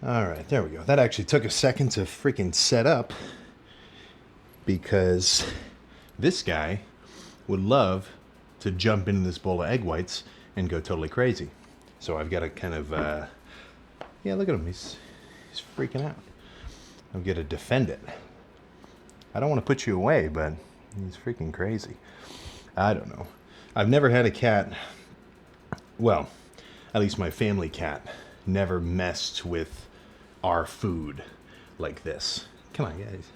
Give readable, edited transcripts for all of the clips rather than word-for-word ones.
All right, there we go. That actually took a second to freaking set up because this guy would love to jump into this bowl of egg whites and go totally crazy. So I've got to kind of, yeah, look at him. He's freaking out. I've got to defend it. I don't want to put you away, but he's freaking crazy. I don't know. I've never had a cat, well, at least my family cat, never messed with our food like this. Come on, guys.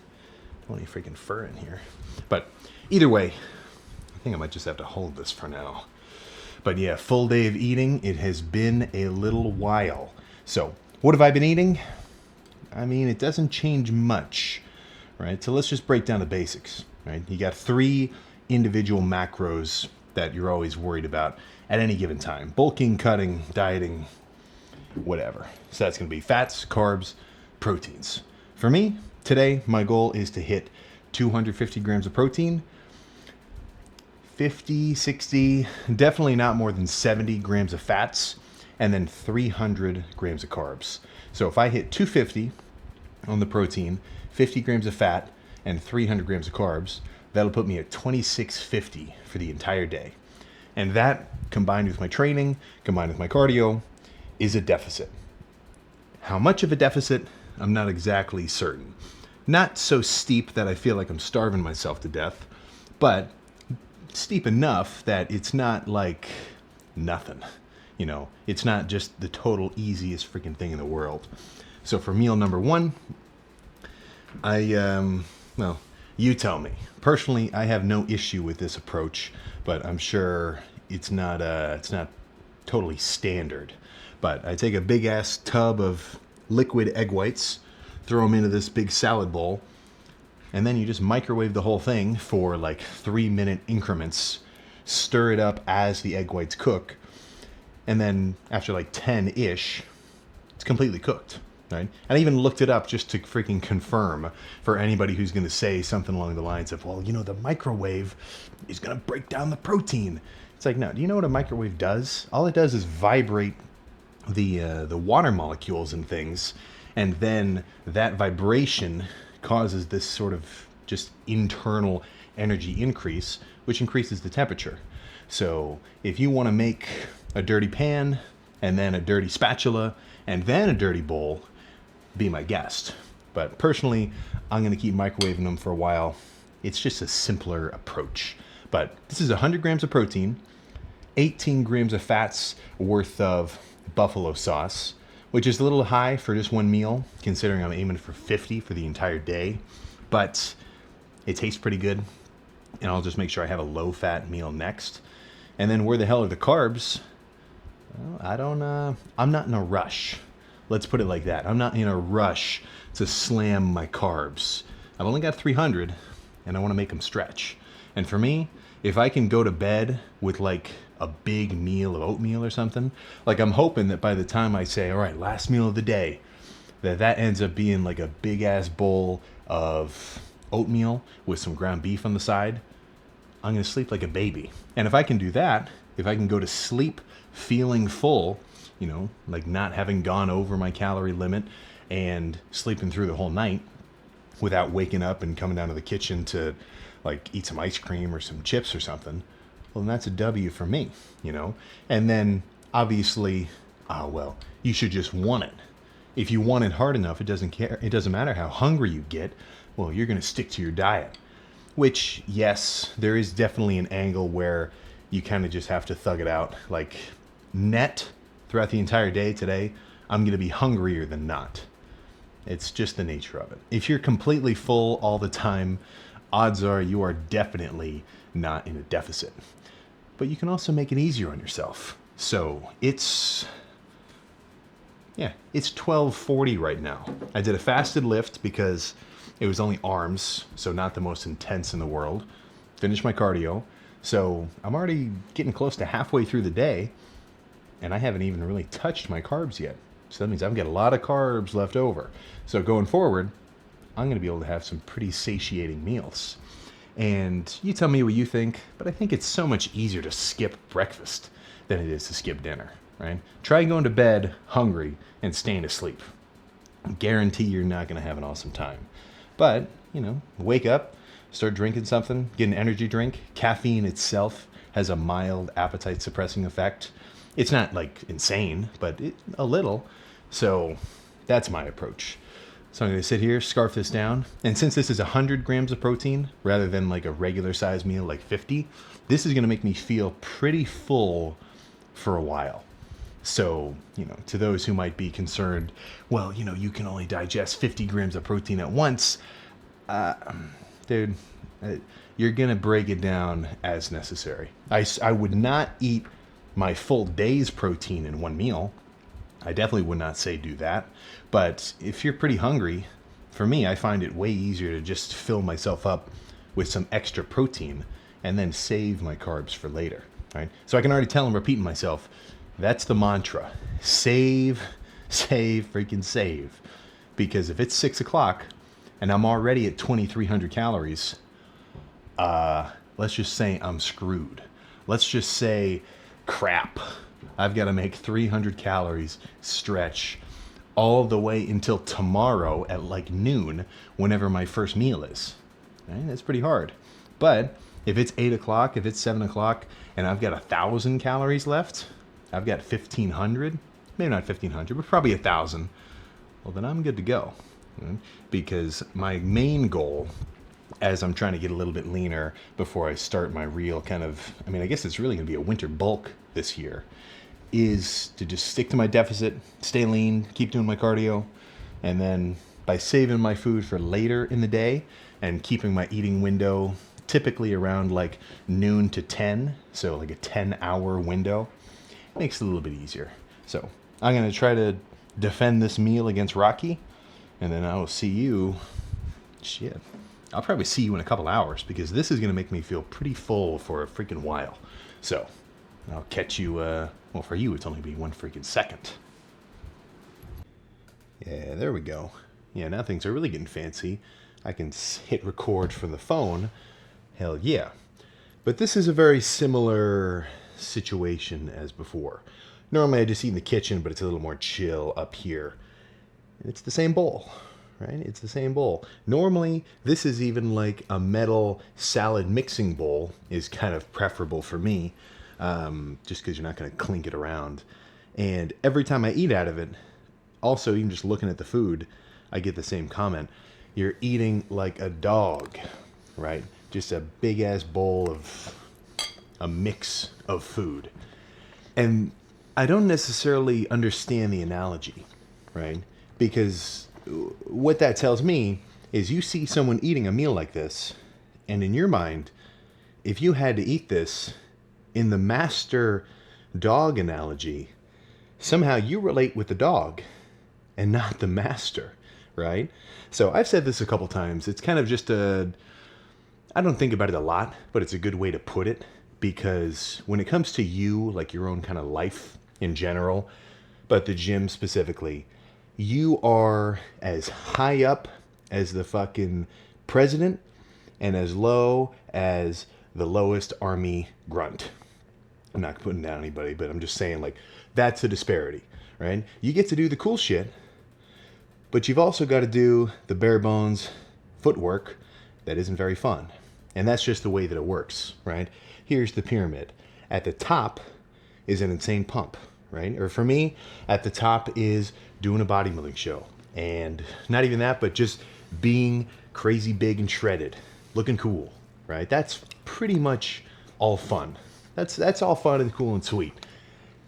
Don't want any freaking fur in here. But either way, I think I might just have to hold this for now. But yeah, full day of eating. It has been a little while. So, what have I been eating? I mean, it doesn't change much, right? So let's just break down the basics, right? You got 3 individual macros that you're always worried about at any given time. Bulking, cutting, dieting, whatever. So that's going to be fats, carbs, proteins. For me, today, my goal is to hit 250 grams of protein, 50, 60, definitely not more than 70 grams of fats, and then 300 grams of carbs. So if I hit 250 on the protein, 50 grams of fat, and 300 grams of carbs, that'll put me at 2650 for the entire day. And that, combined with my training, combined with my cardio, is a deficit. How much of a deficit? I'm not exactly certain. Not so steep that I feel like I'm starving myself to death, but steep enough that it's not like nothing. You know, it's not just the total easiest freaking thing in the world. So for meal number 1, well, you tell me. Personally, I have no issue with this approach, but I'm sure it's not totally standard. But I take a big ass tub of liquid egg whites, throw them into this big salad bowl, and then you just microwave the whole thing for like 3-minute increments, stir it up as the egg whites cook, and then after like 10-ish, it's completely cooked. Right? And I even looked it up just to freaking confirm for anybody who's going to say something along the lines of, well, you know, the microwave is going to break down the protein. It's like, no, do you know what a microwave does? All it does is vibrate the water molecules and things, and then that vibration causes this sort of just internal energy increase, which increases the temperature. So if you want to make a dirty pan, and then a dirty spatula, and then a dirty bowl, be my guest. But personally, I'm going to keep microwaving them for a while. It's just a simpler approach. But this is 100 grams of protein, 18 grams of fats worth of buffalo sauce, which is a little high for just one meal, considering I'm aiming for 50 for the entire day. But it tastes pretty good, and I'll just make sure I have a low-fat meal next. And then where the hell are the carbs? Well, I'm not in a rush. Let's put it like that. I'm not in a rush to slam my carbs. I've only got 300, and I want to make them stretch. And for me, if I can go to bed with like a big meal of oatmeal or something, like I'm hoping that by the time I say, all right, last meal of the day, that ends up being like a big ass bowl of oatmeal with some ground beef on the side. I'm going to sleep like a baby. And if I can do that, if I can go to sleep feeling full, you know, like not having gone over my calorie limit and sleeping through the whole night without waking up and coming down to the kitchen to like eat some ice cream or some chips or something, well, then that's a W for me, you know? And then obviously, well, you should just want it. If you want it hard enough, it doesn't matter how hungry you get. Well, you're going to stick to your diet, which, yes, there is definitely an angle where you kind of just have to thug it out. Like net throughout the entire day today, I'm going to be hungrier than not. It's just the nature of it. If you're completely full all the time, odds are you are definitely not in a deficit. But you can also make it easier on yourself. So it's 12:40 right now. I did a fasted lift because it was only arms, so not the most intense in the world. Finished my cardio. So I'm already getting close to halfway through the day, and I haven't even really touched my carbs yet. So that means I've got a lot of carbs left over. So going forward, I'm going to be able to have some pretty satiating meals. And you tell me what you think, but I think it's so much easier to skip breakfast than it is to skip dinner, right? Try going to bed hungry and staying asleep. guarantee you're not going to have an awesome time. But, wake up, start drinking something, get an energy drink. Caffeine itself has a mild appetite suppressing effect. It's not like insane, but a little. So that's my approach. So I'm going to sit here, scarf this down. And since this is 100 grams of protein rather than like a regular size meal like 50, this is going to make me feel pretty full for a while. So, to those who might be concerned, well, you can only digest 50 grams of protein at once. Dude, you're going to break it down as necessary. I would not eat my full day's protein in one meal. I definitely would not say do that. But if you're pretty hungry, for me, I find it way easier to just fill myself up with some extra protein and then save my carbs for later. Right? So I can already tell I'm repeating myself. That's the mantra. Save, freaking save. Because if it's 6 o'clock and I'm already at 2,300 calories, let's just say I'm screwed. Let's just say, crap. I've got to make 300 calories stretch all the way until tomorrow at like noon, whenever my first meal is. Right? That's pretty hard. But if it's 8 o'clock, if it's 7 o'clock, and I've got 1,000 calories left, I've got 1,500, maybe not 1,500, but probably 1,000. Well, then I'm good to go. Right? Because my main goal, as I'm trying to get a little bit leaner before I start my real I guess it's really going to be a winter bulk this year, is to just stick to my deficit, stay lean, keep doing my cardio, and then by saving my food for later in the day and keeping my eating window typically around like noon to 10, so like a 10-hour window, makes it a little bit easier. So I'm going to try to defend this meal against Rocky, and then I will see you. I'll probably see you in a couple hours, because this is going to make me feel pretty full for a freaking while. So I'll catch you, well, for you, it's only be 1 freaking second. Yeah, there we go. Yeah, now things are really getting fancy. I can hit record from the phone. Hell yeah. But this is a very similar situation as before. Normally I just eat in the kitchen, but it's a little more chill up here. And it's the same bowl, right? It's the same bowl. Normally, this is even like a metal salad mixing bowl is kind of preferable for me. Just because you're not going to clink it around. And every time I eat out of it, also even just looking at the food, I get the same comment. You're eating like a dog, right? Just a big ass bowl of a mix of food. And I don't necessarily understand the analogy, right? Because what that tells me is you see someone eating a meal like this, and in your mind, if you had to eat this in the master dog analogy, somehow you relate with the dog and not the master, right? So I've said this a couple times. It's kind of just I don't think about it a lot, but it's a good way to put it, because when it comes to you, like your own kind of life in general, but the gym specifically, you are as high up as the fucking president and as low as the lowest army grunt. I'm not putting down anybody, but I'm just saying, like, that's a disparity, right? You get to do the cool shit, but you've also got to do the bare bones footwork that isn't very fun. And that's just the way that it works, right? Here's the pyramid. At the top is an insane pump, right? Or for me, at the top is doing a bodybuilding show. And not even that, but just being crazy big and shredded, looking cool, right? That's pretty much all fun. That's all fun and cool and sweet.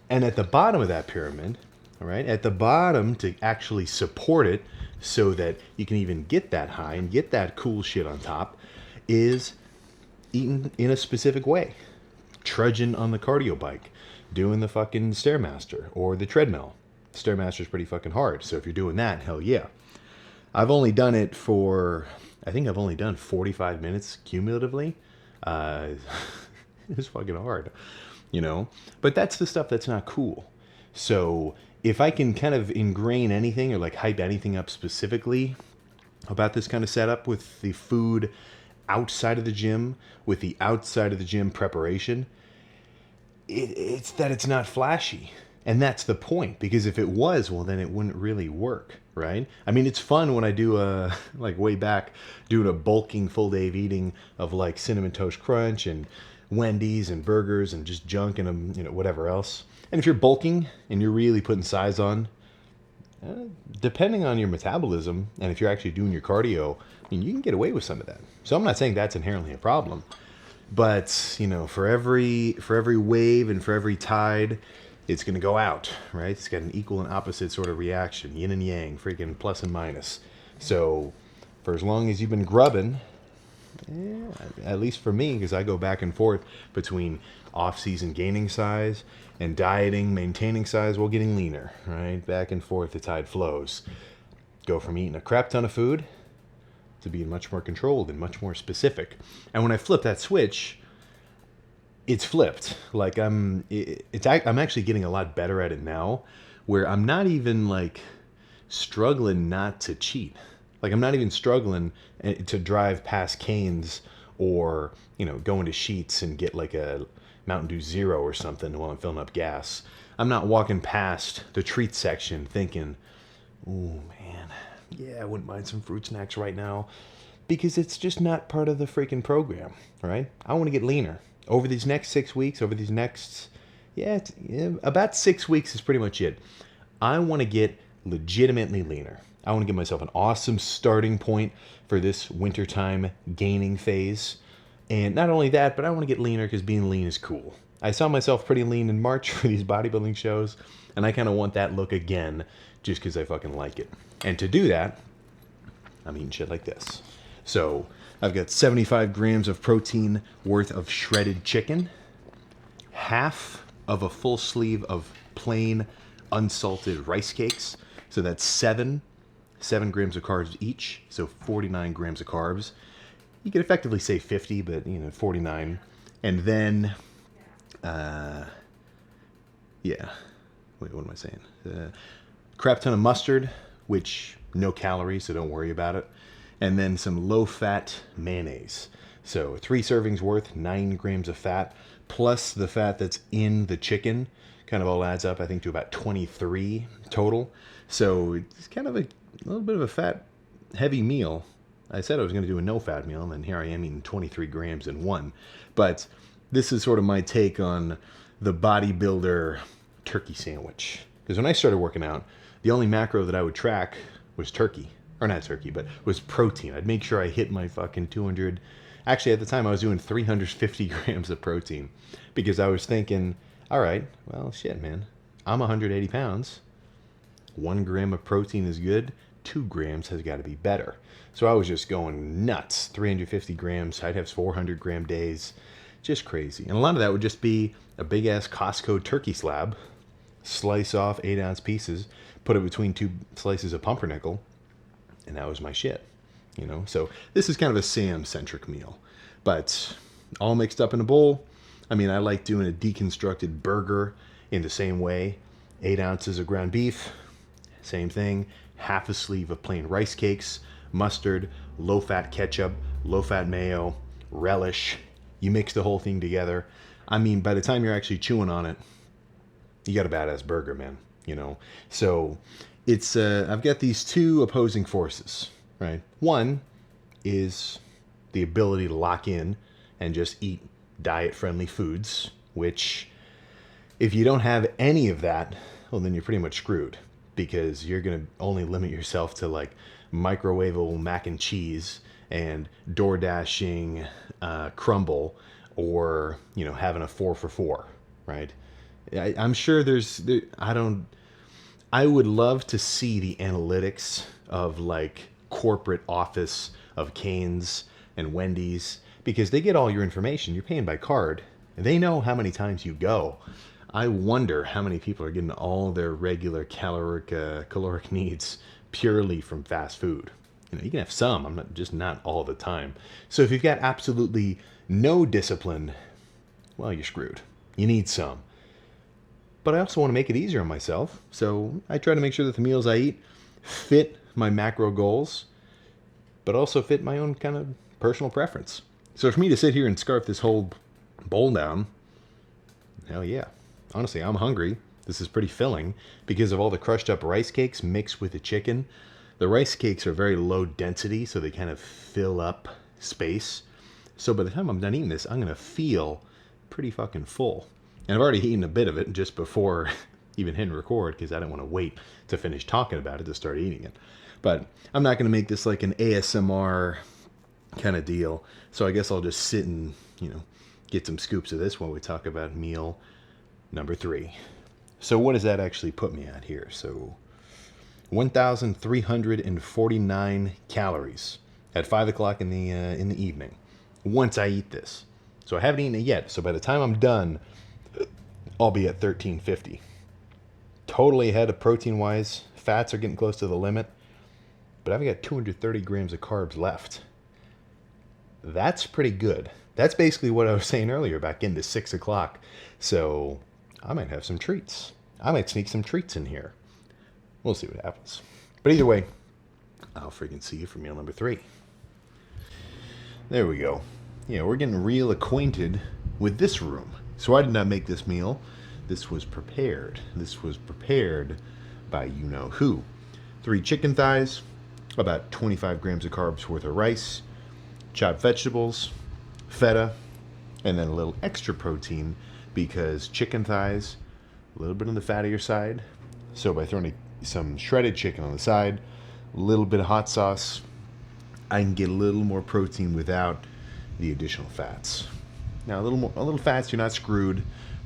And at the bottom of that pyramid, all right, at the bottom, to actually support it so that you can even get that high and get that cool shit on top, is eating in a specific way. Trudging on the cardio bike, doing the fucking Stairmaster or the treadmill. Stairmaster's pretty fucking hard, so if you're doing that, hell yeah. I've only done it for, I think I've only done 45 minutes cumulatively. It's fucking hard, but that's the stuff that's not cool. So if I can kind of ingrain anything or like hype anything up specifically about this kind of setup with the food outside of the gym, with the outside of the gym preparation, it's that it's not flashy. And that's the point, because if it was, well, then it wouldn't really work, right? I mean, it's fun when I do like way back, doing a bulking full day of eating of like Cinnamon Toast Crunch and Wendy's and burgers and just junk and, whatever else. And if you're bulking and you're really putting size on, depending on your metabolism and if you're actually doing your cardio, I mean, you can get away with some of that. So I'm not saying that's inherently a problem, but for every wave and for every tide, it's going to go out, right? It's got an equal and opposite sort of reaction, yin and yang, freaking plus and minus. So for as long as you've been grubbing, at least for me, because I go back and forth between off-season gaining size and dieting, maintaining size while getting leaner, right? Back and forth, the tide flows. Go from eating a crap ton of food to being much more controlled and much more specific. And when I flip that switch, it's flipped. Like I'm actually getting a lot better at it now, where I'm not even like struggling not to cheat. Like I'm not even struggling to drive past Cane's or go into Sheetz and get like a Mountain Dew Zero or something while I'm filling up gas. I'm not walking past the treat section thinking, "Ooh man, yeah, I wouldn't mind some fruit snacks right now," because it's just not part of the freaking program, right? I want to get leaner. Over these next 6 weeks, about 6 weeks is pretty much it. I want to get legitimately leaner. I want to give myself an awesome starting point for this wintertime gaining phase. And not only that, but I want to get leaner because being lean is cool. I saw myself pretty lean in March for these bodybuilding shows, and I kind of want that look again just because I fucking like it. And to do that, I'm eating shit like this. So I've got 75 grams of protein worth of shredded chicken, half of a full sleeve of plain unsalted rice cakes. So that's 7 grams of carbs each, so 49 grams of carbs. You could effectively say 50, but 49. And then, wait, what am I saying? Crap ton of mustard, which no calories, so don't worry about it. And then some low-fat mayonnaise. So 3 servings worth, 9 grams of fat, plus the fat that's in the chicken, kind of all adds up, I think, to about 23 total. So it's kind of a little bit of a fat-heavy meal. I said I was going to do a no-fat meal, and then here I am eating 23 grams in one. But this is sort of my take on the bodybuilder turkey sandwich. Because when I started working out, the only macro that I would track was turkey. Or not turkey, but was protein. I'd make sure I hit my fucking 200. Actually, at the time, I was doing 350 grams of protein. Because I was thinking, all right, well, shit, man. I'm 180 pounds. 1 gram of protein is good. 2 grams has got to be better. So I was just going nuts. 350 grams. I'd have 400 gram days. Just crazy. And a lot of that would just be a big ass Costco turkey slab. Slice off 8-ounce pieces. Put it between 2 slices of pumpernickel. And that was my shit. So this is kind of a Sam-centric meal. But all mixed up in a bowl. I mean, I like doing a deconstructed burger in the same way. 8 ounces of ground beef. Same thing. Half a sleeve of plain rice cakes, mustard, low-fat ketchup, low-fat mayo, relish. You mix the whole thing together. I mean, by the time you're actually chewing on it, you got a badass burger, man. So it's I've got these 2 opposing forces, right? One is the ability to lock in and just eat diet-friendly foods, which if you don't have any of that, well, then you're pretty much screwed. Because you're going to only limit yourself to like microwavable mac and cheese and door dashing crumble or, having a 4 for 4, right? I'm sure I would love to see the analytics of like corporate office of Cane's and Wendy's because they get all your information. You're paying by card and they know how many times you go. I wonder how many people are getting all their regular caloric needs purely from fast food. You can have some, not all the time. So if you've got absolutely no discipline, well, you're screwed. You need some. But I also want to make it easier on myself. So I try to make sure that the meals I eat fit my macro goals, but also fit my own kind of personal preference. So for me to sit here and scarf this whole bowl down, hell yeah. Honestly, I'm hungry. This is pretty filling because of all the crushed up rice cakes mixed with the chicken. The rice cakes are very low density, so they kind of fill up space. So by the time I'm done eating this, I'm going to feel pretty fucking full. And I've already eaten a bit of it just before even hitting record because I didn't want to wait to finish talking about it to start eating it. But I'm not going to make this like an ASMR kind of deal. So I guess I'll just sit and, get some scoops of this while we talk about meal number 3. So what does that actually put me at here? So 1,349 calories at 5 o'clock in the evening once I eat this. So I haven't eaten it yet. So by the time I'm done, I'll be at 1,350. Totally ahead of protein-wise. Fats are getting close to the limit. But I've got 230 grams of carbs left. That's pretty good. That's basically what I was saying earlier, back into 6 o'clock. So I might have some treats. I might sneak some treats in here. We'll see what happens. But either way, I'll freaking see you for meal number 3. There we go. Yeah, we're getting real acquainted with this room. So I did not make this meal. This was prepared. This was prepared by you-know-who. 3 chicken thighs, about 25 grams of carbs worth of rice, chopped vegetables, feta, and then a little extra protein because chicken thighs, a little bit on the fattier side. So by throwing some shredded chicken on the side, a little bit of hot sauce, I can get a little more protein without the additional fats. Now a little fats, you're not screwed,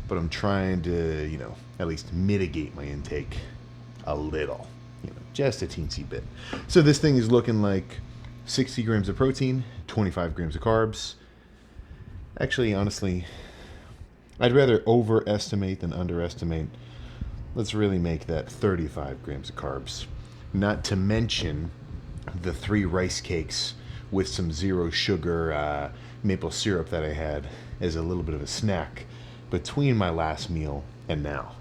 but I'm trying to, at least mitigate my intake a little, just a teensy bit. So this thing is looking like 60 grams of protein, 25 grams of carbs. Actually, honestly, I'd rather overestimate than underestimate. Let's really make that 35 grams of carbs. Not to mention the 3 rice cakes with some zero sugar maple syrup that I had as a little bit of a snack between my last meal and now.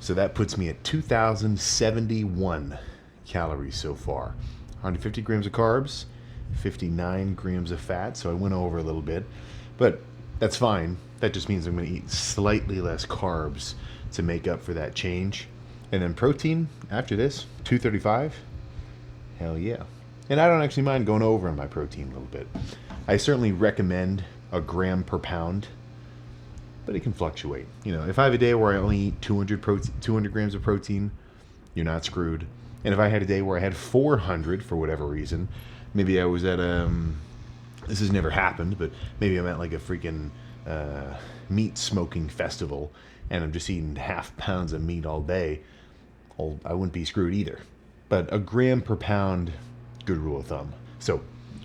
So that puts me at 2,071 calories so far. 150 grams of carbs, 59 grams of fat, so I went over a little bit. But that's fine. That just means I'm going to eat slightly less carbs to make up for that change. And then protein, after this, 235. Hell yeah. And I don't actually mind going over on my protein a little bit. I certainly recommend a gram per pound, but it can fluctuate. If I have a day where I only eat 200 grams of protein, you're not screwed. And if I had a day where I had 400 for whatever reason, maybe I was at this has never happened, but maybe I'm at like a freaking meat smoking festival and I'm just eating half pounds of meat all day, I wouldn't be screwed either. But a gram per pound, good rule of thumb. So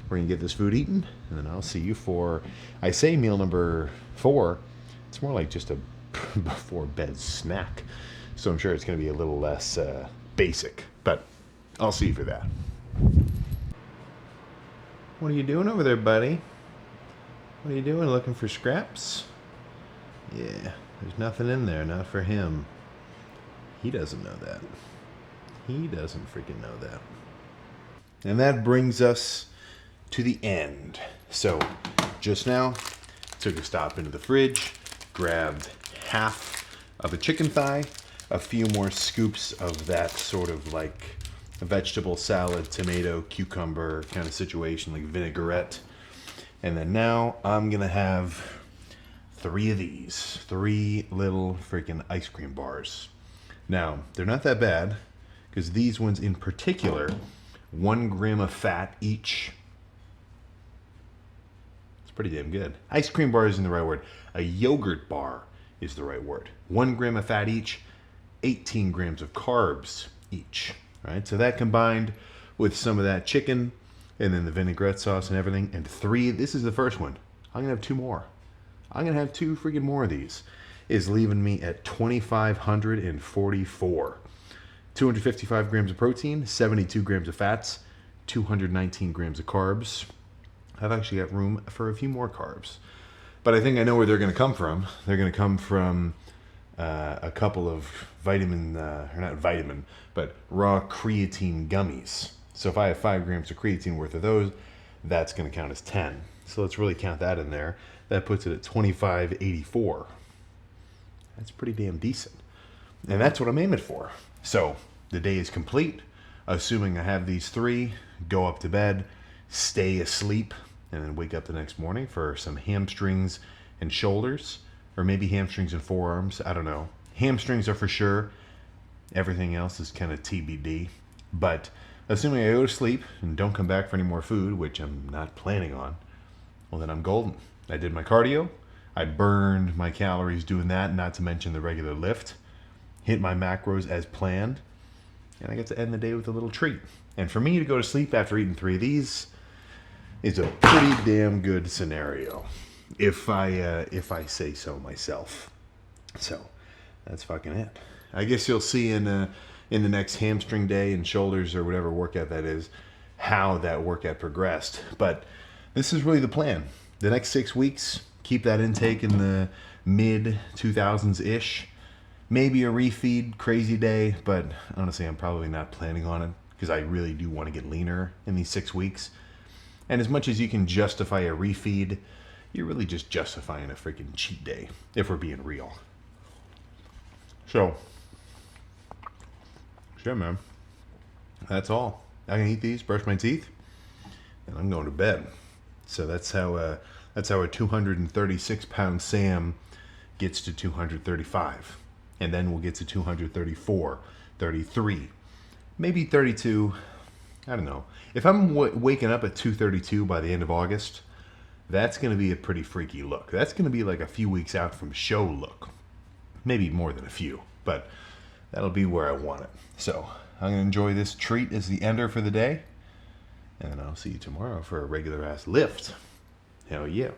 we're going to get this food eaten, and then I'll see you for, I say meal number 4. It's more like just a before bed snack. So I'm sure it's going to be a little less basic, but I'll see you for that. What are you doing over there, buddy? What are you doing? Looking for scraps? Yeah, there's nothing in there, not for him. He doesn't know that. He doesn't freaking know that. And that brings us to the end. So, just now, took a stop into the fridge, grabbed half of a chicken thigh, a few more scoops of that sort of like a vegetable salad, tomato, cucumber kind of situation, like vinaigrette. And then now I'm gonna have 3 of these, 3 little freaking ice cream bars. Now, they're not that bad, because these ones in particular, 1 gram of fat each. It's pretty damn good. Ice cream bar isn't the right word. A yogurt bar is the right word. 1 gram of fat each, 18 grams of carbs each. Right? So that combined with some of that chicken and then the vinaigrette sauce and everything, and 3, this is the first one. I'm gonna have 2 more. I'm gonna have 2 freaking more of these. Is leaving me at 2,544. 255 grams of protein, 72 grams of fats, 219 grams of carbs. I've actually got room for a few more carbs. But I think I know where they're going to come from. They're going to come from a couple of vitamin, or not vitamin, but raw creatine gummies. So if I have 5 grams of creatine worth of those, that's going to count as 10. So let's really count that in there. That puts it at 2,584. That's pretty damn decent. And that's what I'm aiming for. So the day is complete, assuming I have these 3, go up to bed, stay asleep, and then wake up the next morning for some hamstrings and shoulders, or maybe hamstrings and forearms. I don't know. Hamstrings are for sure. Everything else is kind of TBD. But assuming I go to sleep and don't come back for any more food, which I'm not planning on, well, then I'm golden. I did my cardio. I burned my calories doing that, not to mention the regular lift. Hit my macros as planned. And I get to end the day with a little treat. And for me to go to sleep after eating 3 of these is a pretty damn good scenario, if I say so myself. So that's fucking it. I guess you'll see in the next hamstring day and shoulders or whatever workout that is, how that workout progressed. But this is really the plan. The next 6 weeks, keep that intake in the mid 2000s ish. Maybe a refeed crazy day, but honestly, I'm probably not planning on it because I really do want to get leaner in these 6 weeks. And as much as you can justify a refeed, you're really just justifying a freaking cheat day, if we're being real. So, sure, man. That's all. I can eat these, brush my teeth, and I'm going to bed. So that's how a 236-pound Sam gets to 235. And then we'll get to 234, 33, maybe 32. I don't know. If I'm waking up at 232 by the end of August, that's going to be a pretty freaky look. That's going to be like a few weeks out from show look. Maybe more than a few, but that'll be where I want it. So I'm going to enjoy this treat as the ender for the day. And I'll see you tomorrow for a regular ass lift. Hell yeah.